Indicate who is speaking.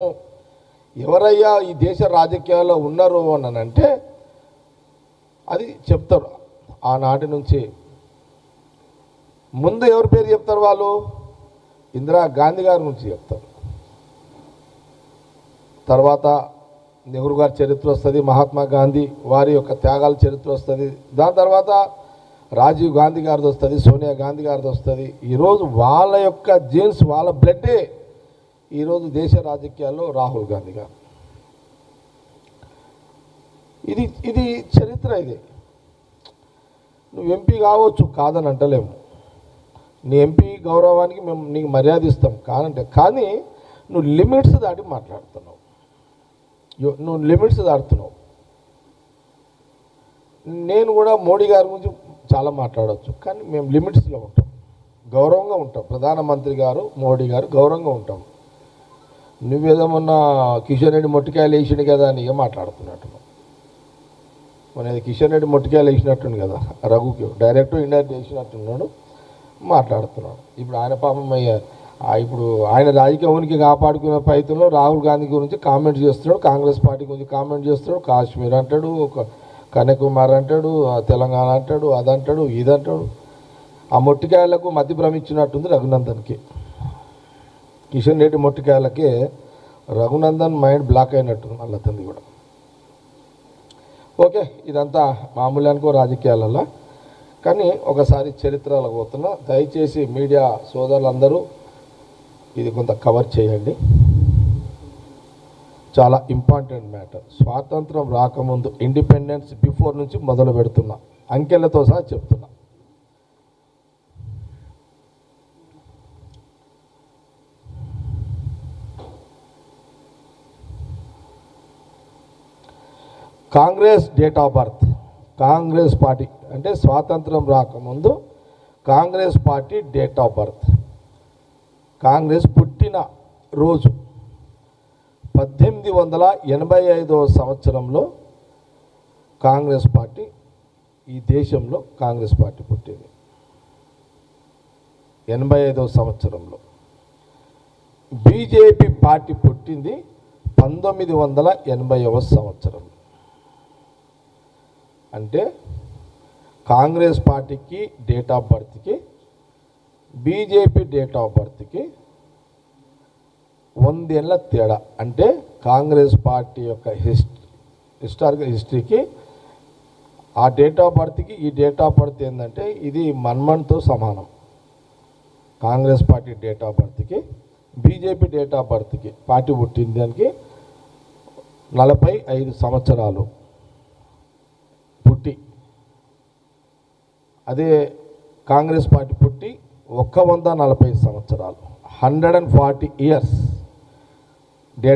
Speaker 1: ఎవరయ్యా ఈ దేశ రాజకీయాల్లో ఉన్నారు అని అంటే అది చెప్తారు. ఆనాటి నుంచి ముందు ఎవరి పేరు చెప్తారు? వాళ్ళు ఇందిరా గాంధీ గారి నుంచి చెప్తారు. తర్వాత నెహ్రూ గారి చరిత్ర వస్తుంది, మహాత్మా గాంధీ వారి యొక్క త్యాగాల చరిత్ర వస్తుంది, దాని తర్వాత రాజీవ్ గాంధీ గారిది వస్తుంది, సోనియా గాంధీ గారిది వస్తుంది. ఈరోజు వాళ్ళ యొక్క జీన్స్, వాళ్ళ బ్లడ్డే ఈరోజు దేశ రాజకీయాల్లో రాహుల్ గాంధీ గారు. ఇది చరిత్ర. ఇది నువ్వు ఎంపీ కావచ్చు, కాదని అంటలేము. నీ ఎంపీ గౌరవానికి మేము నీకు మర్యాద ఇస్తాం కానంటే, కానీ నువ్వు లిమిట్స్ దాటి మాట్లాడుతున్నావు. నువ్వు లిమిట్స్ దాటుతున్నావు. నేను కూడా మోడీ గారి గురించి చాలా మాట్లాడవచ్చు, కానీ మేము లిమిట్స్లో ఉంటాం, గౌరవంగా ఉంటాం. ప్రధానమంత్రి గారు మోడీ గారు గౌరవంగా ఉంటాం. నువ్వేదేమన్నా కిషన్ రెడ్డి మొట్టికాయలు వేసిండు కదా అని ఏం మాట్లాడుతున్నట్టు. మన కిషన్ రెడ్డి మొట్టికాయలు వేసినట్టుండు కదా, రఘుకి డైరెక్ట్ ఇండైరెక్ట్ వేసినట్టున్నాడు, మాట్లాడుతున్నాడు. ఇప్పుడు ఆయన పాపం ఇప్పుడు ఆయన రాజకీయ ఉనికి కాపాడుకునే ప్రయత్నంలో రాహుల్ గాంధీ గురించి కామెంట్ చేస్తున్నాడు, కాంగ్రెస్ పార్టీ గురించి కామెంట్ చేస్తున్నాడు. కాశ్మీర్ అంటాడు, కన్యాకుమారి అంటాడు, తెలంగాణ అంటాడు, అదంటాడు, ఇదంటాడు. ఆ మొట్టికాయలకు మధ్య భ్రమించినట్టుంది రఘునందన్కి. కిషన్ రెడ్డి మొట్టికాయలకి రఘునందన్ మైండ్ బ్లాక్ అయినట్టుంది మళ్ళీ అతనిది కూడా. ఓకే, ఇదంతా మామూలు అనుకో రాజకీయాలలో. కానీ ఒకసారి చరిత్రలకు పోతున్నా. దయచేసి మీడియా సోదరులందరూ ఇది కొంత కవర్ చేయండి. చాలా ఇంపార్టెంట్ మ్యాటర్. స్వాతంత్రం రాకముందు, ఇండిపెండెన్స్ బిఫోర్ నుంచి మొదలు పెడుతున్నా, అంకెలతో సహా చెప్తున్నా. Congress date of birth. Congress party అంటే స్వాతంత్రం రాకముందు Congress party date of birth, Congress పుట్టిన రోజు 1885 సంవత్సరంలో కాంగ్రెస్ పార్టీ ఈ దేశంలో కాంగ్రెస్ పార్టీ పుట్టింది. 85 సంవత్సరంలో. బీజేపీ పార్టీ పుట్టింది 1980 సంవత్సరం. అంటే కాంగ్రెస్ పార్టీకి డేట్ ఆఫ్ బర్త్కి, బీజేపీ డేట్ ఆఫ్ బర్త్కి 100 ఏళ్ళ తేడా. అంటే కాంగ్రెస్ పార్టీ యొక్క హిస్టారికల్ హిస్టరీకి ఆ డేట్ ఆఫ్ బర్త్కి ఈ డేట్ ఆఫ్ బర్త్ ఏంటంటే ఇది మన్మన్తో సమానం. కాంగ్రెస్ పార్టీ డేట్ ఆఫ్ బర్త్కి బీజేపీ డేట్ ఆఫ్ బర్త్కి పార్టీ పుట్టిన దానికి 45 సంవత్సరాలు పుట్టి, అదే కాంగ్రెస్ పార్టీ పుట్టి 140 సంవత్సరాలు, 140 ఇయర్స్.